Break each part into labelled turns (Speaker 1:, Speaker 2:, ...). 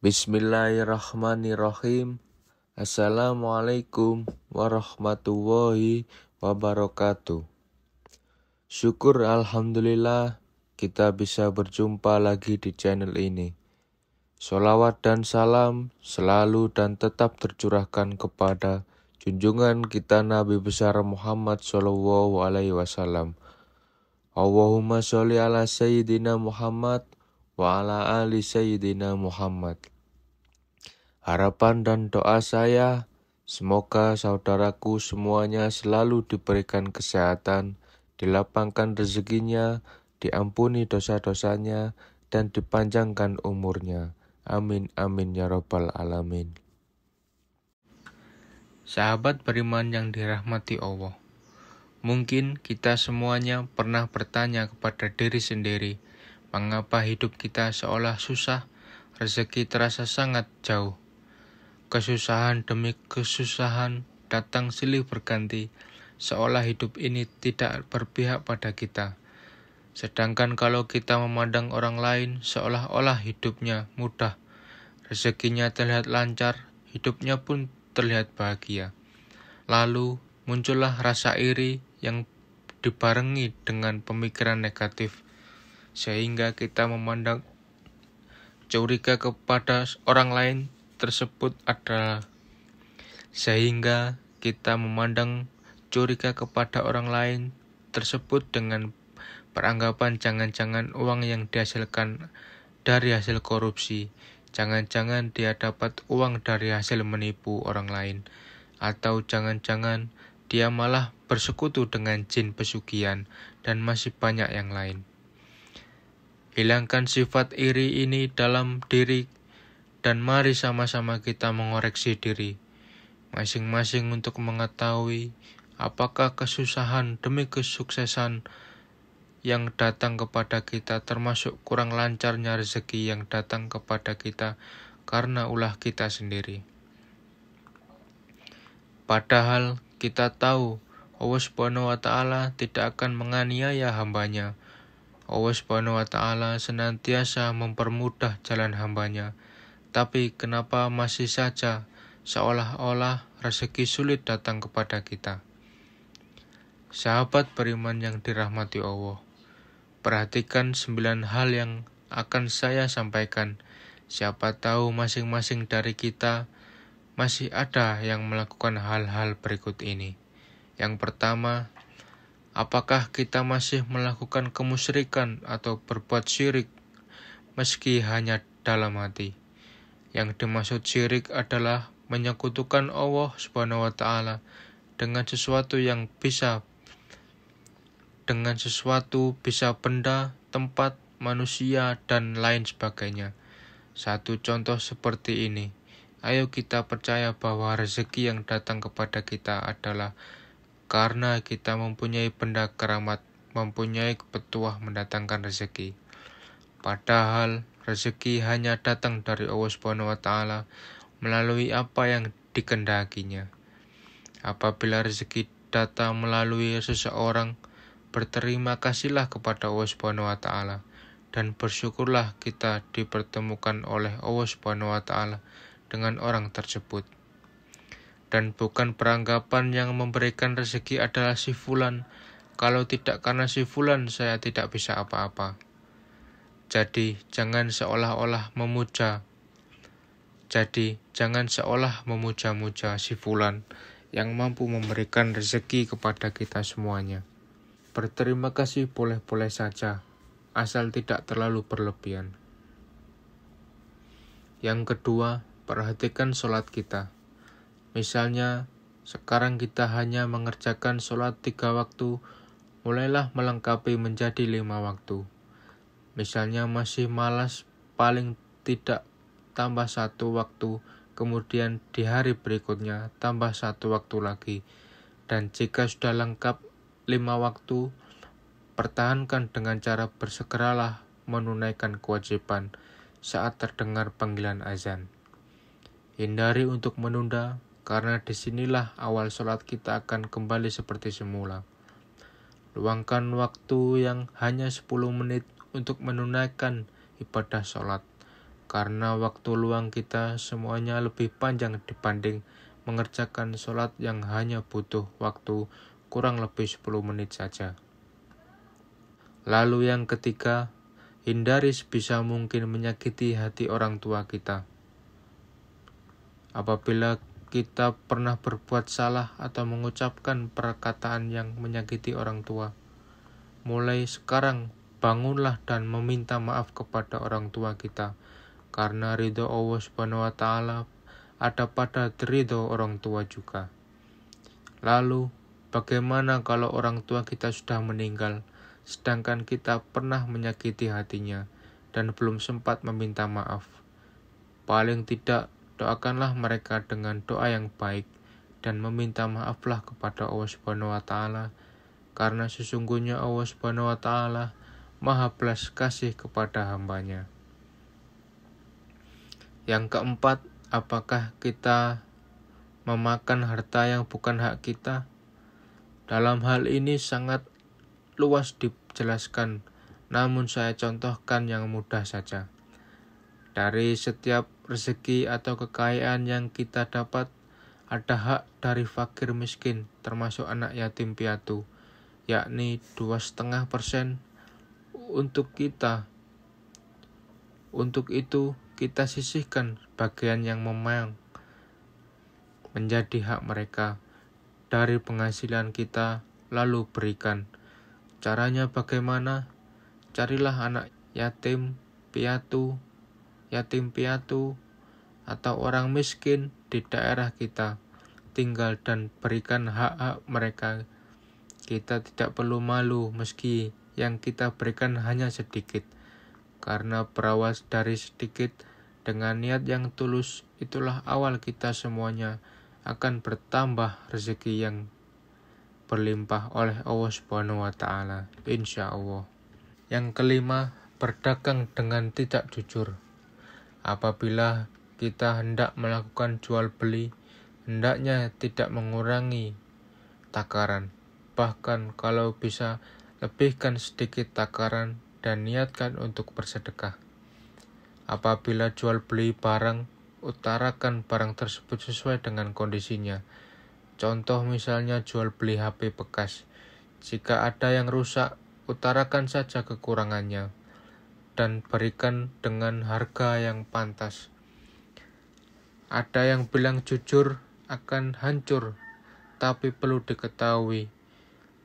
Speaker 1: Bismillahirrahmanirrahim. Assalamualaikum warahmatullahi wabarakatuh. Syukur alhamdulillah kita bisa berjumpa lagi di channel ini. Sholawat dan salam selalu dan tetap tercurahkan kepada junjungan kita Nabi besar Muhammad SAW. Allahumma sholli ala Sayyidina Muhammad wa ala ali Sayyidina Muhammad. Harapan dan doa saya, semoga saudaraku semuanya selalu diberikan kesehatan, dilapangkan rezekinya, diampuni dosa-dosanya, dan dipanjangkan umurnya. Amin, amin, ya rabbal alamin.
Speaker 2: Sahabat beriman yang dirahmati Allah, mungkin kita semuanya pernah bertanya kepada diri sendiri, mengapa hidup kita seolah susah, rezeki terasa sangat jauh. Kesusahan demi kesusahan datang silih berganti, seolah hidup ini tidak berpihak pada kita. Sedangkan kalau kita memandang orang lain, seolah-olah hidupnya mudah, rezekinya terlihat lancar, hidupnya pun terlihat bahagia. Lalu muncullah rasa iri yang dibarengi dengan pemikiran negatif, sehingga kita memandang curiga kepada orang lain tersebut adalah dengan beranggapan jangan-jangan uang yang dihasilkan dari hasil korupsi, jangan-jangan dia dapat uang dari hasil menipu orang lain, atau jangan-jangan dia malah bersekutu dengan jin pesugihan, dan masih banyak yang lain. Hilangkan sifat iri ini dalam diri, dan mari sama-sama kita mengoreksi diri masing-masing untuk mengetahui apakah kesusahan demi kesuksesan yang datang kepada kita termasuk kurang lancarnya rezeki yang datang kepada kita karena ulah kita sendiri. Padahal kita tahu Allah Subhanahu wa Ta'ala tidak akan menganiaya hambanya. Allah Subhanahu wa Ta'ala senantiasa mempermudah jalan hambanya. Tapi kenapa masih saja seolah-olah rezeki sulit datang kepada kita? Sahabat beriman yang dirahmati Allah, perhatikan 9 hal yang akan saya sampaikan. Siapa tahu masing-masing dari kita masih ada yang melakukan hal-hal berikut ini. Yang pertama, apakah kita masih melakukan kemusyrikan atau berbuat syirik meski hanya dalam hati? Yang dimaksud syirik adalah menyekutukan Allah Subhanahu wa Ta'ala dengan sesuatu bisa benda, tempat, manusia, dan lain sebagainya. Satu contoh seperti ini. Ayo kita percaya bahwa rezeki yang datang kepada kita adalah karena kita mempunyai benda keramat, mempunyai petuah mendatangkan rezeki. Padahal rezeki hanya datang dari Allah Subhanahu wa Ta'ala melalui apa yang dikehendakinya. Apabila rezeki datang melalui seseorang, berterima kasihlah kepada Allah Subhanahu wa Ta'ala dan bersyukurlah kita dipertemukan oleh Allah Subhanahu wa Ta'ala dengan orang tersebut. Dan bukan beranggapan yang memberikan rezeki adalah si fulan. Kalau tidak karena si fulan, saya tidak bisa apa-apa. Jadi jangan seolah memuja-muja si fulan yang mampu memberikan rezeki kepada kita semuanya. Berterima kasih boleh-boleh saja, asal tidak terlalu berlebihan. Yang kedua, perhatikan sholat kita. Misalnya, sekarang kita hanya mengerjakan sholat 3 waktu, mulailah melengkapi menjadi 5 waktu. Misalnya masih malas, paling tidak tambah 1 waktu, kemudian di hari berikutnya tambah 1 waktu lagi. Dan jika sudah lengkap 5 waktu, pertahankan dengan cara bersegeralah menunaikan kewajiban saat terdengar panggilan azan. Hindari untuk menunda, karena disinilah awal sholat kita akan kembali seperti semula. Luangkan waktu yang hanya 10 menit untuk menunaikan ibadah sholat, karena waktu luang kita semuanya lebih panjang dibanding mengerjakan sholat yang hanya butuh waktu kurang lebih 10 menit saja. Lalu yang ketiga, hindari sebisa mungkin menyakiti hati orang tua kita. Apabila kita pernah berbuat salah atau mengucapkan perkataan yang menyakiti orang tua, mulai sekarang bangunlah dan meminta maaf kepada orang tua kita, karena ridho Allah Subhanahu wa Ta'ala ada pada ridho orang tua juga. Lalu, bagaimana kalau orang tua kita sudah meninggal, sedangkan kita pernah menyakiti hatinya dan belum sempat meminta maaf? Paling tidak, doakanlah mereka dengan doa yang baik dan meminta maaflah kepada Allah Subhanahu wa Ta'ala, karena sesungguhnya Allah Subhanahu wa Ta'ala Maha belas kasih kepada hambanya. Yang keempat, apakah kita memakan harta yang bukan hak kita? Dalam hal ini sangat luas dijelaskan, namun saya contohkan yang mudah saja. Dari setiap rezeki atau kekayaan yang kita dapat, ada hak dari fakir miskin, termasuk anak yatim piatu, yakni 2,5% untuk kita. Untuk itu, kita sisihkan bagian yang memang menjadi hak mereka dari penghasilan kita, lalu berikan. Caranya bagaimana? Carilah anak yatim piatu, atau orang miskin di daerah kita tinggal dan berikan hak-hak mereka. Kita tidak perlu malu meski yang kita berikan hanya sedikit, karena berawal dari sedikit dengan niat yang tulus, itulah awal kita semuanya akan bertambah rezeki yang berlimpah oleh Allah Subhanahu wa Ta'ala, insya Allah. Yang kelima, berdagang dengan tidak jujur. Apabila kita hendak melakukan jual beli, hendaknya tidak mengurangi takaran. Bahkan kalau bisa, lebihkan sedikit takaran dan niatkan untuk bersedekah. Apabila jual beli barang, utarakan barang tersebut sesuai dengan kondisinya. Contoh misalnya jual beli HP bekas. Jika ada yang rusak, utarakan saja kekurangannya dan berikan dengan harga yang pantas. Ada yang bilang jujur akan hancur, tapi perlu diketahui,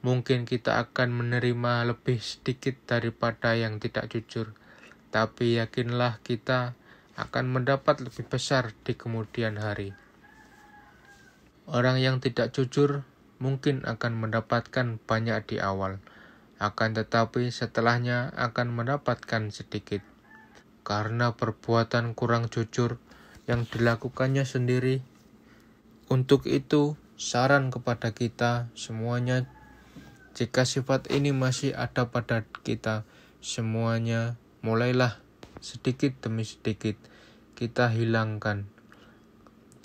Speaker 2: mungkin kita akan menerima lebih sedikit daripada yang tidak jujur, tapi yakinlah kita akan mendapat lebih besar di kemudian hari. Orang yang tidak jujur mungkin akan mendapatkan banyak di awal, akan tetapi setelahnya akan mendapatkan sedikit, karena perbuatan kurang jujur yang dilakukannya sendiri. Untuk itu, saran kepada kita semuanya, jika sifat ini masih ada pada kita semuanya, mulailah sedikit demi sedikit kita hilangkan.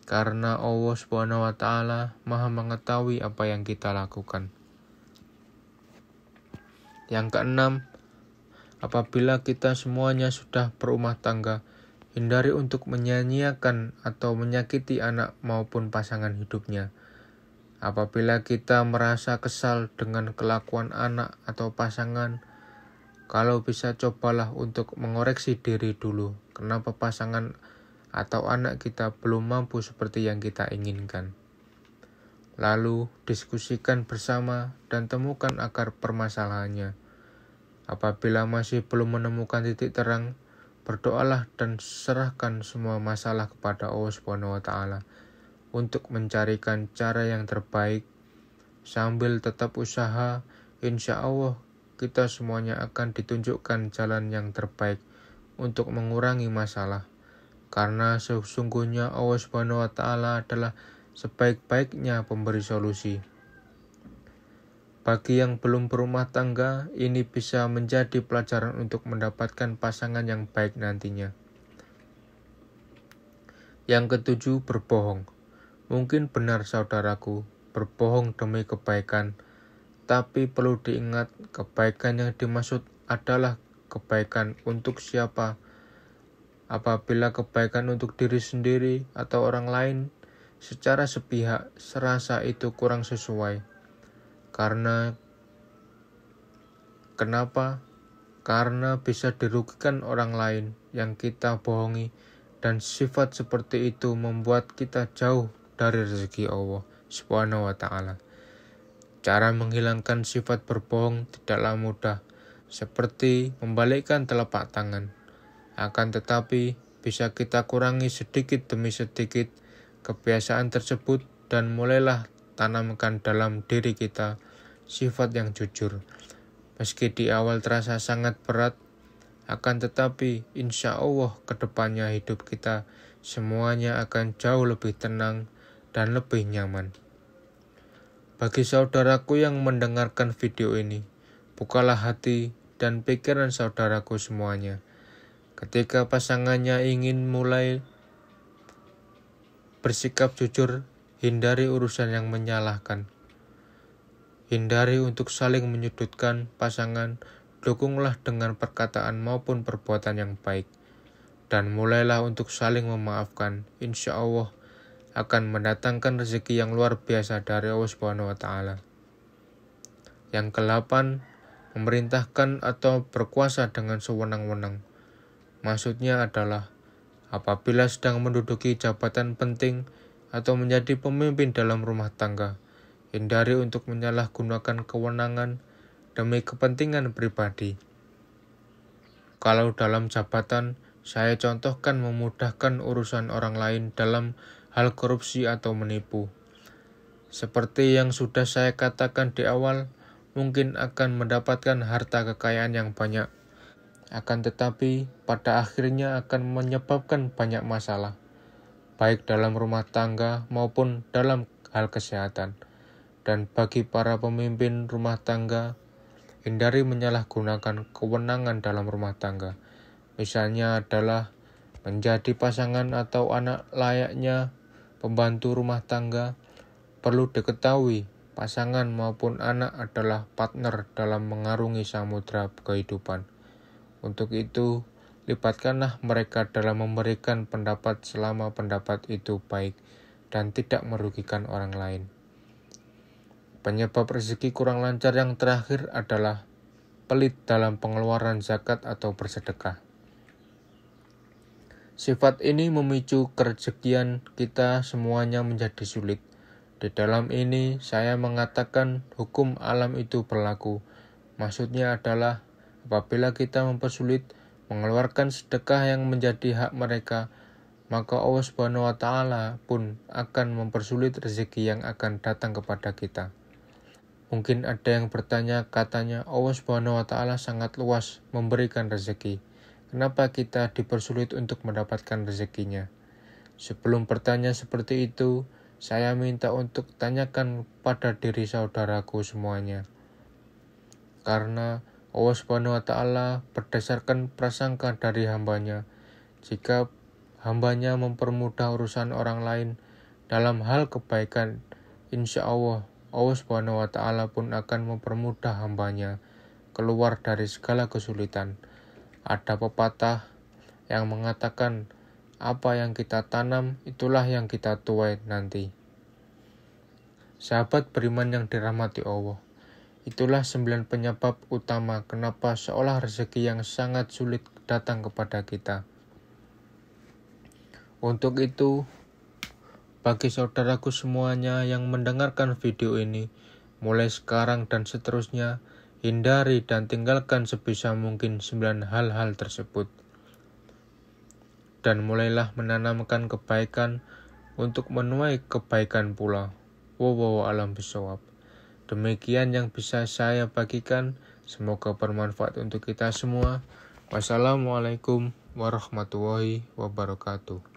Speaker 2: Karena Allah Subhanahu wa Ta'ala Maha mengetahui apa yang kita lakukan. Yang keenam, apabila kita semuanya sudah berumah tangga, hindari untuk menyanyiakan atau menyakiti anak maupun pasangan hidupnya. Apabila kita merasa kesal dengan kelakuan anak atau pasangan, kalau bisa cobalah untuk mengoreksi diri dulu, kenapa pasangan atau anak kita belum mampu seperti yang kita inginkan. Lalu diskusikan bersama dan temukan akar permasalahannya. Apabila masih belum menemukan titik terang, berdoalah dan serahkan semua masalah kepada Allah Subhanahu wa Ta'ala untuk mencarikan cara yang terbaik. Sambil tetap usaha, insya Allah kita semuanya akan ditunjukkan jalan yang terbaik untuk mengurangi masalah. Karena sesungguhnya Allah Subhanahu wa Ta'ala adalah sebaik-baiknya pemberi solusi. Bagi yang belum berumah tangga, ini bisa menjadi pelajaran untuk mendapatkan pasangan yang baik nantinya. Yang ketujuh, berbohong. Mungkin benar saudaraku, berbohong demi kebaikan, tapi perlu diingat kebaikan yang dimaksud adalah kebaikan untuk siapa Apabila kebaikan untuk diri sendiri atau orang lain secara sepihak serasa itu kurang sesuai. Kenapa? Karena bisa dirugikan orang lain yang kita bohongi, dan sifat seperti itu membuat kita jauh dari rezeki Allah Subhanahu wa Ta'ala. Cara menghilangkan sifat berbohong tidaklah mudah, seperti membalikkan telapak tangan. Akan tetapi, bisa kita kurangi sedikit demi sedikit kebiasaan tersebut dan mulailah tanamkan dalam diri kita sifat yang jujur. Meski di awal terasa sangat berat, akan tetapi insya Allah kedepannya hidup kita semuanya akan jauh lebih tenang dan lebih nyaman. Bagi saudaraku yang mendengarkan video ini, bukalah hati dan pikiran saudaraku semuanya. Ketika pasangannya ingin mulai bersikap jujur, hindari urusan yang menyalahkan. Hindari untuk saling menyudutkan pasangan, dukunglah dengan perkataan maupun perbuatan yang baik. Dan mulailah untuk saling memaafkan. Insya Allah akan mendatangkan rezeki yang luar biasa dari Allah Subhanahu wa Ta'ala. Yang ke-8, memerintahkan atau berkuasa dengan sewenang-wenang. Maksudnya adalah apabila sedang menduduki jabatan penting atau menjadi pemimpin dalam rumah tangga, hindari untuk menyalahgunakan kewenangan demi kepentingan pribadi. Kalau dalam jabatan, saya contohkan memudahkan urusan orang lain dalam hal korupsi atau menipu. Seperti yang sudah saya katakan di awal, mungkin akan mendapatkan harta kekayaan yang banyak. Akan tetapi, pada akhirnya akan menyebabkan banyak masalah, baik dalam rumah tangga maupun dalam hal kesehatan. Dan bagi para pemimpin rumah tangga, hindari menyalahgunakan kewenangan dalam rumah tangga. Misalnya adalah menjadi pasangan atau anak layaknya pembantu rumah tangga. Perlu diketahui, pasangan maupun anak adalah partner dalam mengarungi samudra kehidupan. Untuk itu, libatkanlah mereka dalam memberikan pendapat selama pendapat itu baik dan tidak merugikan orang lain. Penyebab rezeki kurang lancar yang terakhir adalah pelit dalam pengeluaran zakat atau bersedekah. Sifat ini memicu kerezekian kita semuanya menjadi sulit. Di dalam ini saya mengatakan hukum alam itu berlaku. Maksudnya adalah apabila kita mempersulit mengeluarkan sedekah yang menjadi hak mereka, maka Allah Subhanahu wa Ta'ala pun akan mempersulit rezeki yang akan datang kepada kita. Mungkin ada yang bertanya, katanya Allah Subhanahu wa Ta'ala sangat luas memberikan rezeki. Kenapa kita dipersulit untuk mendapatkan rezekinya? Sebelum bertanya seperti itu, saya minta untuk tanyakan pada diri saudaraku semuanya. Karena Allah Subhanahu wa Ta'ala berdasarkan prasangka dari hambanya. Jika hambanya mempermudah urusan orang lain dalam hal kebaikan, insya Allah Subhanahu wa Ta'ala pun akan mempermudah hambanya keluar dari segala kesulitan. Ada pepatah yang mengatakan, apa yang kita tanam, itulah yang kita tuai nanti. Sahabat beriman yang dirahmati Allah, itulah 9 penyebab utama kenapa seolah rezeki yang sangat sulit datang kepada kita. Untuk itu, bagi saudaraku semuanya yang mendengarkan video ini, mulai sekarang dan seterusnya, hindari dan tinggalkan sebisa mungkin 9 hal-hal tersebut. Dan mulailah menanamkan kebaikan untuk menuai kebaikan pula. Wallahu a'lam bishawab. Demikian yang bisa saya bagikan, semoga bermanfaat untuk kita semua. Wassalamualaikum warahmatullahi wabarakatuh.